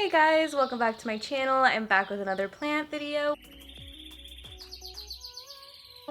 Hey guys, welcome back to my channel. I'm back with another plant video.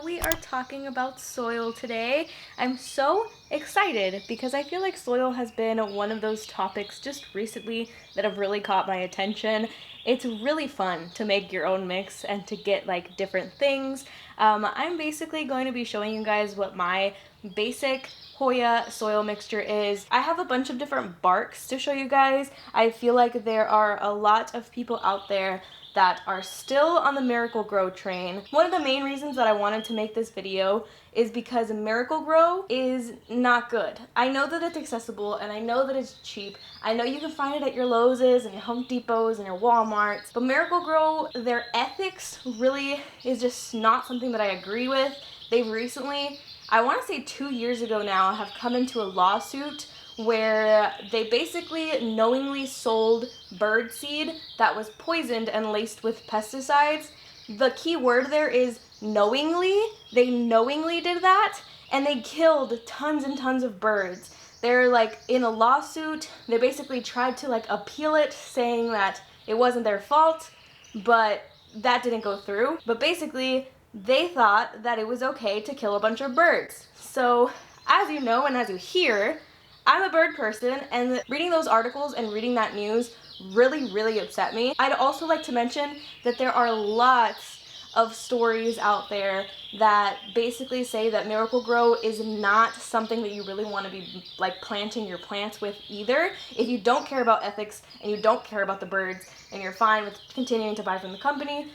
We are talking about soil today. I'm so excited because I feel like soil has been one of those topics just recently that have really caught my attention. It's really fun to make your own mix and to get like different things. I'm basically going to be showing you guys what my basic Hoya soil mixture is. I have a bunch of different barks to show you guys. I feel like there are a lot of people out there that are still on the Miracle-Gro train. One of the main reasons that I wanted to make this video is because Miracle-Gro is not good. I know that it's accessible and I know that it's cheap. I know you can find it at your Lowe's and your Home Depots and your Walmarts, but Miracle-Gro, their ethics really is just not something that I agree with. They've recently, I want to say 2 years ago now, have come into a lawsuit where they basically knowingly sold bird seed that was poisoned and laced with pesticides. The key word there is knowingly. They knowingly did that, and they killed tons and tons of birds. They're like in a lawsuit. They basically tried to like appeal it, saying that it wasn't their fault, but that didn't go through. But basically, they thought that it was okay to kill a bunch of birds. So, as you know and as you hear, I'm a bird person, and reading those articles and reading that news really upset me. I'd also like to mention that there are lots of stories out there that basically say that Miracle-Gro is not something that you really want to be like planting your plants with either. If you don't care about ethics and you don't care about the birds and you're fine with continuing to buy from the company.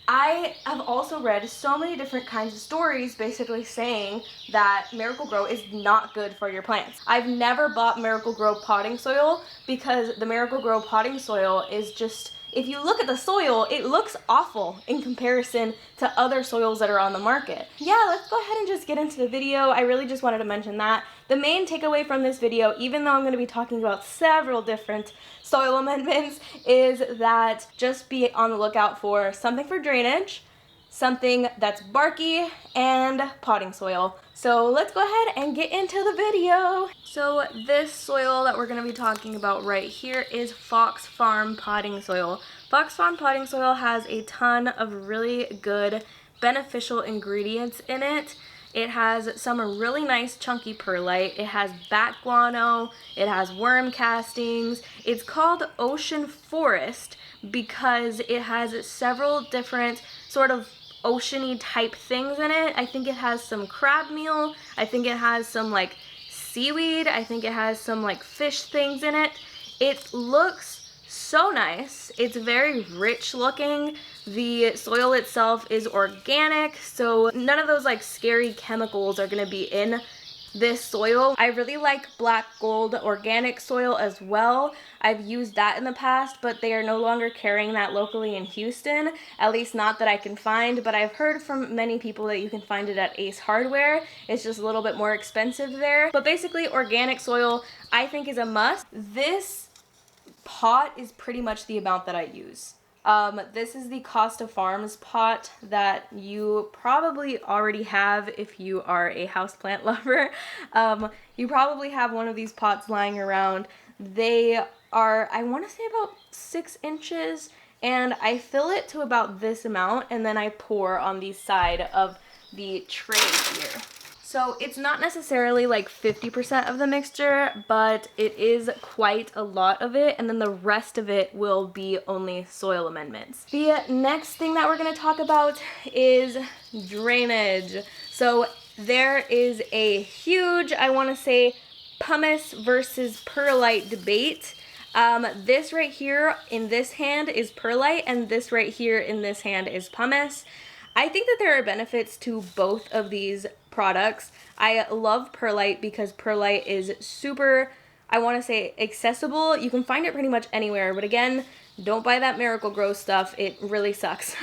I have also read so many different kinds of stories basically saying that Miracle-Gro is not good for your plants. I've never bought Miracle-Gro potting soil because the Miracle-Gro potting soil is just, if you look at the soil, it looks awful in comparison to other soils that are on the market. Yeah, let's go ahead and just get into the video. I really just wanted to mention that. The main takeaway from this video, even though I'm going to be talking about several different soil amendments, is that just be on the lookout for something for drainage, something that's barky, and potting soil. So let's go ahead and get into the video. So this soil that we're going to be talking about right here is Fox Farm potting soil. Fox Farm potting soil has a ton of really good beneficial ingredients in it. It has some really nice chunky perlite. It has bat guano. It has worm castings. It's called Ocean Forest because it has several different sort of oceany type things in it. I think it has some crab meal. I think it has some like seaweed. I think it has some like fish things in it. It looks so nice. It's very rich looking. The soil itself is organic, so none of those like scary chemicals are going to be in this soil. I really like black gold organic soil as well. I've used that in the past, but they are no longer carrying that locally in Houston, at least not that I can find, but I've heard from many people that you can find it at Ace Hardware. It's just a little bit more expensive there. But basically, organic soil I think is a must. This pot is pretty much the amount that I use. This is the Costa Farms pot that you probably already have if you are a houseplant lover. You probably have one of these pots lying around. They are, I want to say about 6 inches, and I fill it to about this amount, and then I pour on the side of the tray here. So it's not necessarily like 50% of the mixture, but it is quite a lot of it, and then the rest of it will be only soil amendments. The next thing that we're going to talk about is drainage. So there is a huge, I want to say, pumice versus perlite debate. This right here in this hand is perlite, and this right here in this hand is pumice. I think that there are benefits to both of these products. I love perlite because perlite is super, I want to say, accessible. You can find it pretty much anywhere, but again, don't buy that Miracle-Gro stuff. It really sucks.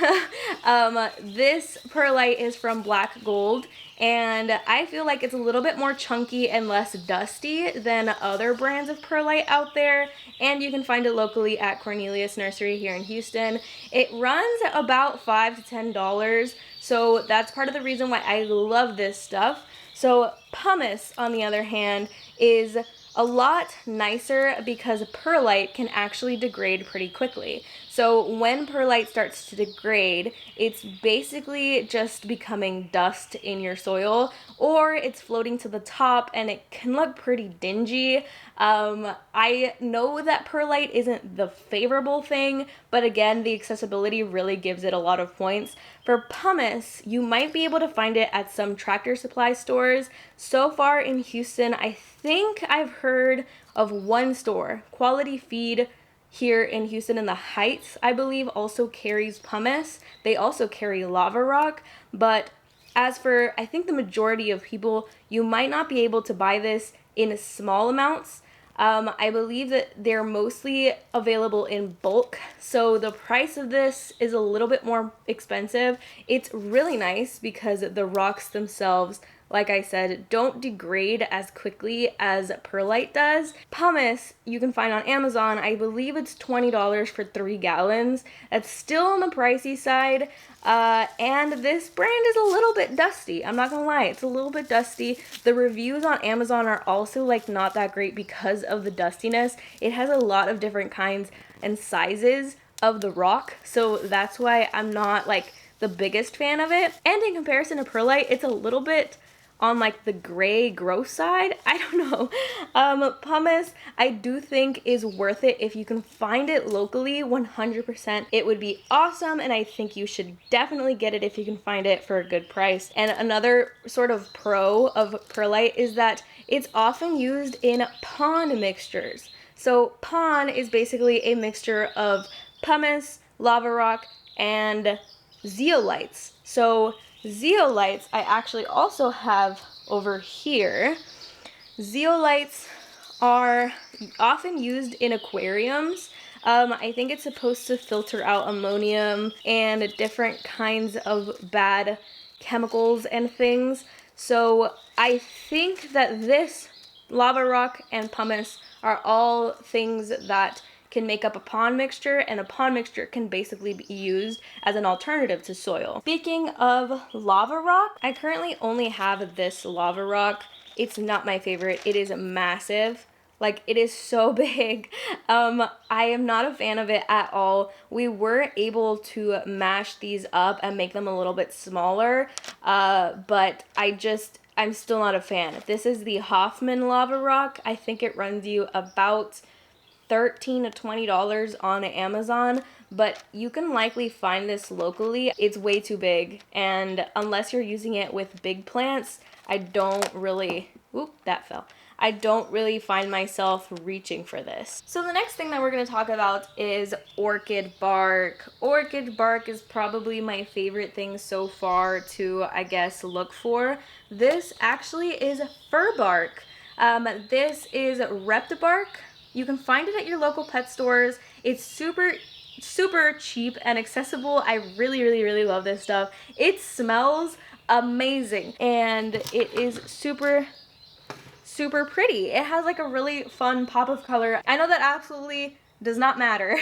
This perlite is from Black Gold, and I feel like it's a little bit more chunky and less dusty than other brands of perlite out there, and you can find it locally at Cornelius Nursery here in Houston. It runs about $5 to $10, so that's part of the reason why I love this stuff. So pumice, on the other hand, is a lot nicer because perlite can actually degrade pretty quickly. So when perlite starts to degrade, it's basically just becoming dust in your soil, or it's floating to the top and it can look pretty dingy. I know that perlite isn't the favorable thing, but again, the accessibility really gives it a lot of points. For pumice, you might be able to find it at some Tractor Supply stores. So far in Houston, I think I've heard of one store, Quality Feed, here in Houston in the Heights, I believe, also carries pumice. They also carry lava rock, but as for, I think the majority of people, you might not be able to buy this in small amounts. I believe that they're mostly available in bulk, so the price of this is a little bit more expensive. It's really nice because the rocks themselves, like I said, don't degrade as quickly as perlite does. Pumice you can find on Amazon. I believe it's $20 for 3 gallons. That's still on the pricey side. And this brand is a little bit dusty. I'm not gonna lie, it's a little bit dusty. The reviews on Amazon are also like not that great because of the dustiness. It has a lot of different kinds and sizes of the rock, so that's why I'm not like the biggest fan of it. And in comparison to perlite, it's a little bit on like the gray gross side. I don't know. Pumice I do think is worth it if you can find it locally. 100% it would be awesome, and I think you should definitely get it if you can find it for a good price. And another sort of pro of perlite is that it's often used in pond mixtures. So pond is basically a mixture of pumice, lava rock, and zeolites. So zeolites I actually also have over here. Zeolites are often used in aquariums. I think it's supposed to filter out ammonium and different kinds of bad chemicals and things. So I think that this lava rock and pumice are all things that can make up a pond mixture, and a pond mixture can basically be used as an alternative to soil. Speaking of lava rock, I currently only have this lava rock. It's not my favorite. It is massive. Like, it is so big. I am not a fan of it at all. We were able to mash these up and make them a little bit smaller, but I'm still not a fan. This is the Hoffman lava rock. I think it runs you about $13 to $20 on Amazon, but you can likely find this locally. It's way too big, and unless you're using it with big plants, I don't really find myself reaching for this. So the next thing that we're going to talk about is Orchid Bark. Orchid Bark is probably my favorite thing so far to, I guess, look for. This actually is fir bark. This is Reptibark. You can find it at your local pet stores. It's super cheap and accessible. I really love this stuff. It smells amazing, and it is super pretty. It has like a really fun pop of color. I know that absolutely does not matter,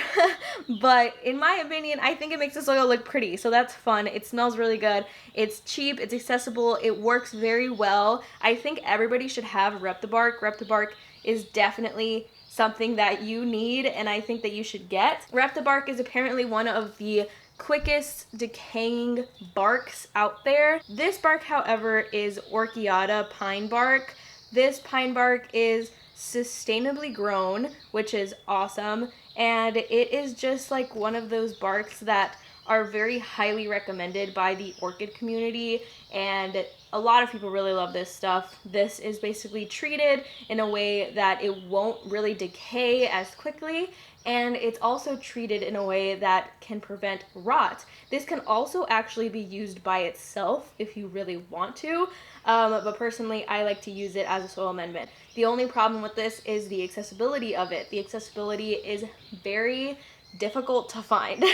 but in my opinion, I think it makes the soil look pretty, so that's fun. It smells really good. It's cheap, it's accessible, it works very well. I think everybody should have Reptibark. Reptibark is definitely something that you need, and I think that you should get. Reptibark is apparently one of the quickest decaying barks out there. This bark, however, is Orchiata pine bark. This pine bark is sustainably grown, which is awesome, and it is just like one of those barks that are very highly recommended by the orchid community, and a lot of people really love this stuff. This is basically treated in a way that it won't really decay as quickly, and it's also treated in a way that can prevent rot. This can also actually be used by itself if you really want to, but personally I like to use it as a soil amendment. The only problem with this is the accessibility of it. The accessibility is very difficult to find.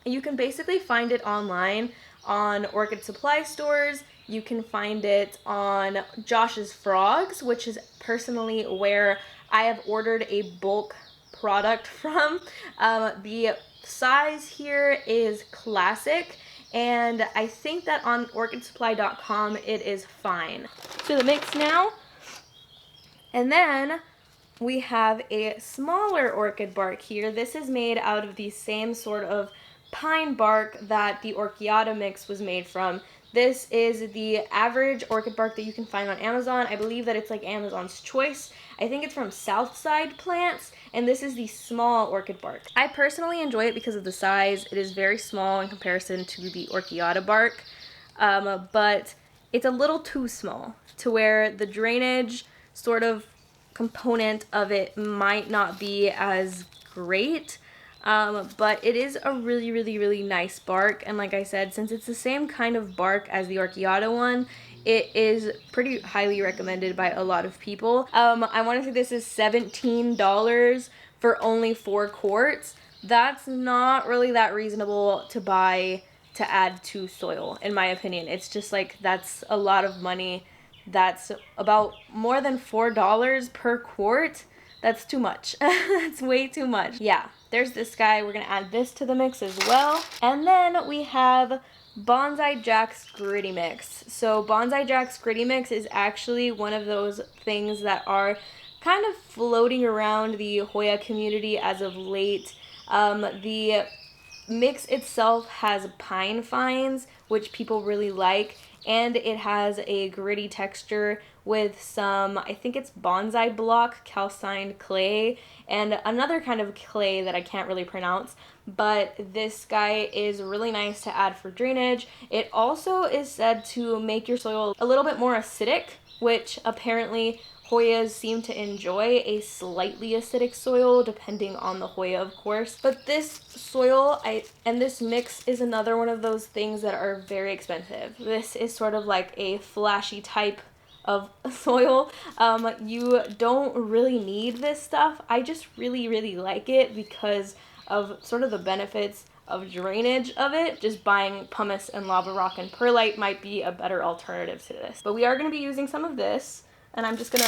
You can basically find it online on orchid supply stores. You can find it on Josh's Frogs, which is personally where I have ordered a bulk product from. The size here is classic, and I think that on orchidsupply.com it is fine. To the mix now. And then we have a smaller orchid bark here. This is made out of the same sort of pine bark that the Orchiata mix was made from. This is the average orchid bark that you can find on Amazon. I believe that it's like Amazon's choice. I think it's from Southside Plants, and this is the small orchid bark. I personally enjoy it because of the size. It is very small in comparison to the Orchiata bark, but it's a little too small to where the drainage sort of component of it might not be as great. But it is a really, really, really nice bark. And like I said, since it's the same kind of bark as the Orchiata one, it is pretty highly recommended by a lot of people. I want to say this is $17 for only 4 quarts. That's not really that reasonable to buy to add to soil, in my opinion. It's just like, that's a lot of money. That's about more than $4 per quart. That's too much. That's way too much. Yeah, there's this guy. We're gonna add this to the mix as well. And then we have Bonsai Jacks Gritty Mix. So Bonsai Jacks Gritty Mix is actually one of those things that are kind of floating around the Hoya community as of late. The mix itself has pine fines, which people really like, and it has a gritty texture with some, I think it's bonsai block calcined clay and another kind of clay that I can't really pronounce, but this guy is really nice to add for drainage. It also is said to make your soil a little bit more acidic, which apparently Hoyas seem to enjoy a slightly acidic soil, depending on the Hoya, of course. But this soil and this mix is another one of those things that are very expensive. This is sort of like a flashy type of soil. You don't really need this stuff. I just really, really like it because of sort of the benefits of drainage of it. Just buying pumice and lava rock and perlite might be a better alternative to this. But we are going to be using some of this. And I'm just gonna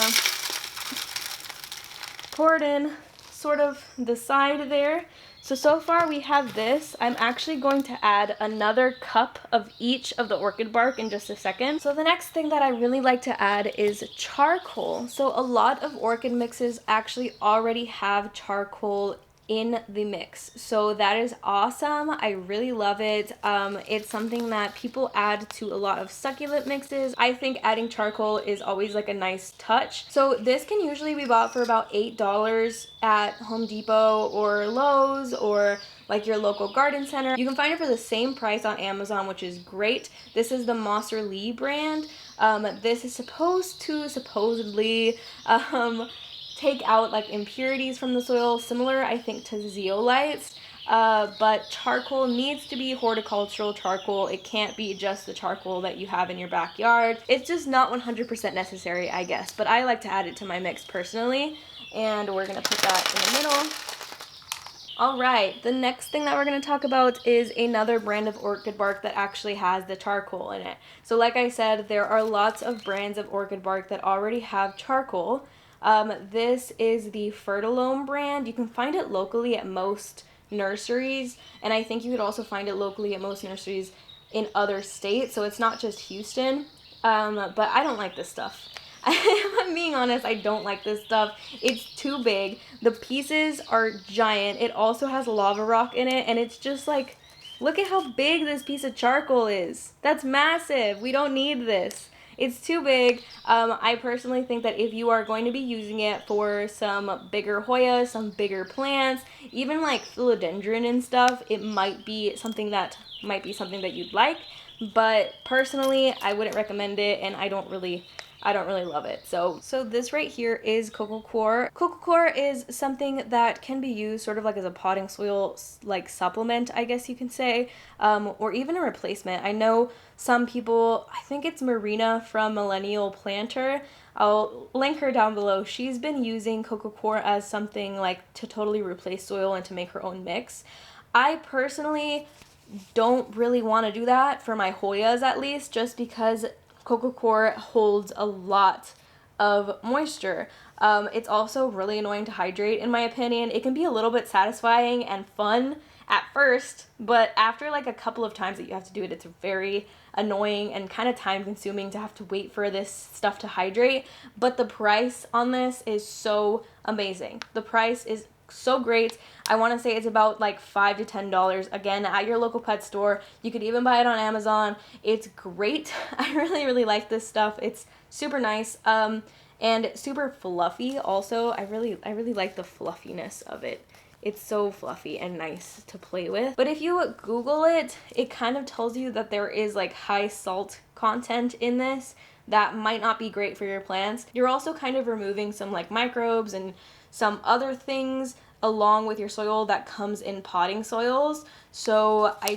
pour it in sort of the side there. So far we have this. I'm actually going to add another cup of each of the orchid bark in just a second. So the next thing that I really like to add is charcoal. So a lot of orchid mixes actually already have charcoal in the mix, so that is awesome. I really love it. It's something that people add to a lot of succulent mixes. I think adding charcoal is always like a nice touch. So this can usually be bought for about $8 at Home Depot or Lowe's or like your local garden center. You can find it for the same price on Amazon, which is great. This is the Mosser Lee brand. This is supposedly take out like impurities from the soil, similar I think to zeolites, but charcoal needs to be horticultural charcoal. It can't be just the charcoal that you have in your backyard. It's just not 100% necessary, I guess, but I like to add it to my mix personally, and we're gonna put that in the middle. All right, the next thing that we're going to talk about is another brand of orchid bark that actually has the charcoal in it. So like I said, there are lots of brands of orchid bark that already have charcoal. This is the Fertilome brand. You can find it locally at most nurseries, and I think you could also find it locally at most nurseries in other states, so it's not just Houston. But I don't like this stuff. If I'm being honest, I don't like this stuff. It's too big. The pieces are giant. It also has lava rock in it, and it's just like, look at how big this piece of charcoal is. That's massive. We don't need this. It's too big. I personally think that if you are going to be using it for some bigger Hoya, some bigger plants, even like philodendron and stuff, it might be something that you'd like. But personally, I wouldn't recommend it, and I don't really love it. So this right here is Coco Core. Coco Core is something that can be used sort of like as a potting soil like supplement, I guess you can say, or even a replacement. I know some people, I think it's Marina from Millennial Planter. I'll link her down below. She's been using Coco Core as something like to totally replace soil and to make her own mix. I personally don't really want to do that for my Hoyas, at least, just because Coco Core holds a lot of moisture. It's also really annoying to hydrate, in my opinion. It can be a little bit satisfying and fun at first, but after like a couple of times that you have to do it, it's very annoying and kind of time consuming to have to wait for this stuff to hydrate. But the price on this is so amazing. The price is so great. I want to say it's about like $5 to $10 again at your local pet store. You could even buy it on Amazon. It's great. I really like this stuff. It's super nice and super fluffy also. I really like the fluffiness of it. It's so fluffy and nice to play with. But if you Google it, it kind of tells you that there is like high salt content in this that might not be great for your plants. You're also kind of removing some like microbes and some other things along with your soil that comes in potting soils. So I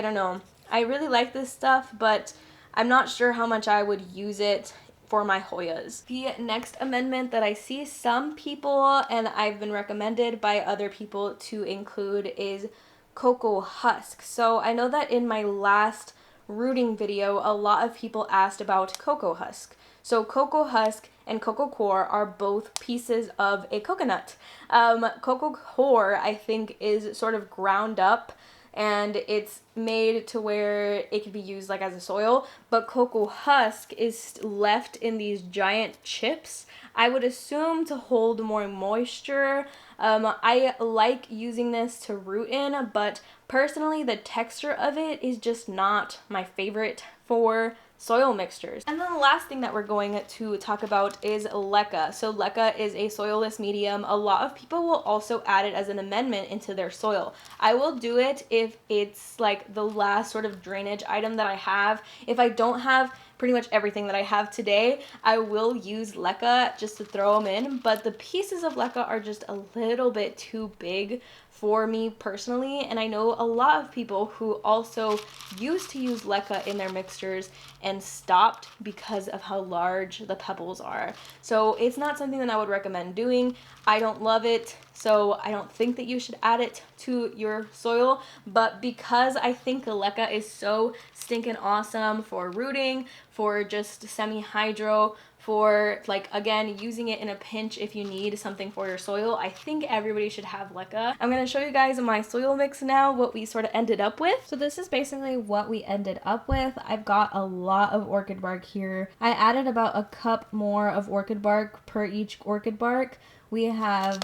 don't know. I really like this stuff, but I'm not sure how much I would use it for my Hoyas. The next amendment that I see some people, and I've been recommended by other people to include, is Coco Husk. So I know that in my last rooting video, a lot of people asked about Coco Husk. So Coco Husk and Coco Core are both pieces of a coconut. Coco Core, I think, is sort of ground up and it's made to where it could be used like as a soil, but Coco Husk is left in these giant chips, I would assume to hold more moisture. I like using this to root in, but personally the texture of it is just not my favorite for soil mixtures. And then the last thing that we're going to talk about is LECA. So LECA is a soilless medium. A lot of people will also add it as an amendment into their soil. I will do it if it's like the last sort of drainage item that I have. If I don't have pretty much everything that I have today, I will use LECA just to throw them in, but the pieces of LECA are just a little bit too big for me personally, and I know a lot of people who also used to use LECA in their mixtures and stopped because of how large the pebbles are. So it's not something that I would recommend doing. I don't love it, so I don't think that you should add it to your soil, but because I think LECA is so stinking awesome for rooting, for just semi-hydro, for like, again, using it in a pinch if you need something for your soil, I think everybody should have LECA. I'm going to show you guys my soil mix now, what we sort of ended up with. So this is basically what we ended up with. I've got a lot of Orchid Bark here. I added about a cup more of Orchid Bark per each Orchid Bark. We have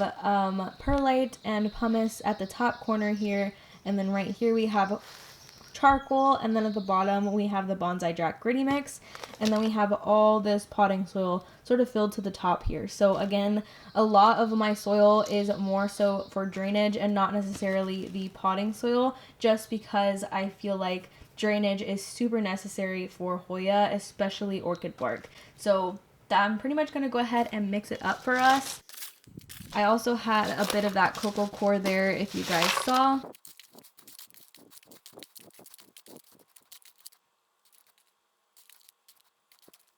Perlite and Pumice at the top corner here, and then right here we have charcoal, and then at the bottom we have the Bonsai Jack gritty mix, and then we have all this potting soil sort of filled to the top here. So again, a lot of my soil is more so for drainage and not necessarily the potting soil, just because I feel like drainage is super necessary for Hoya, especially Orchid Bark. So I'm pretty much going to go ahead and mix it up for us. I also had a bit of that Coco Core there, if you guys saw.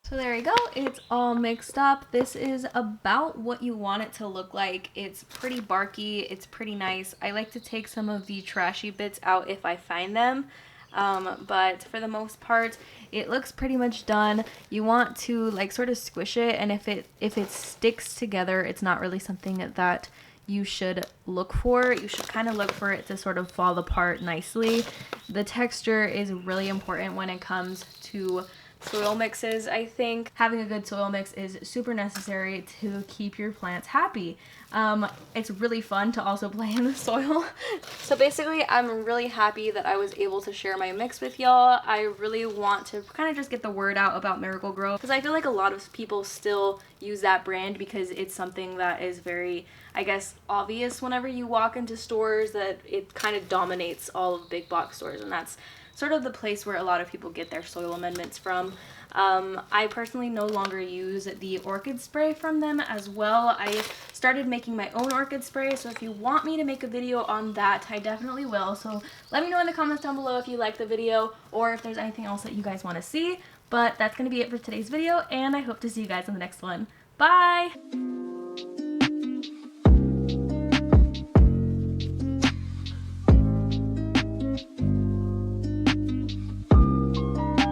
So there you go, it's all mixed up. This is about what you want it to look like. It's pretty barky, it's pretty nice. I like to take some of the trashy bits out if I find them, but for the most part, it looks pretty much done. You want to like sort of squish it, and if it sticks together, it's not really something that you should look for. You should kind of look for it to sort of fall apart nicely. The texture is really important when it comes to soil mixes. I think having a good soil mix is super necessary to keep your plants happy. It's really fun to also play in the soil. So basically, I'm really happy that I was able to share my mix with y'all. I really want to kind of just get the word out about Miracle-Gro, because I feel like a lot of people still use that brand because it's something that is very, I guess, obvious whenever you walk into stores, that it kind of dominates all of big box stores, and that's sort of the place where a lot of people get their soil amendments from. I personally no longer use the orchid spray from them as well. I started making my own orchid spray, so if you want me to make a video on that, I definitely will. So let me know in the comments down below if you like the video or if there's anything else that you guys want to see. But that's going to be it for today's video, and I hope to see you guys in the next one. Bye!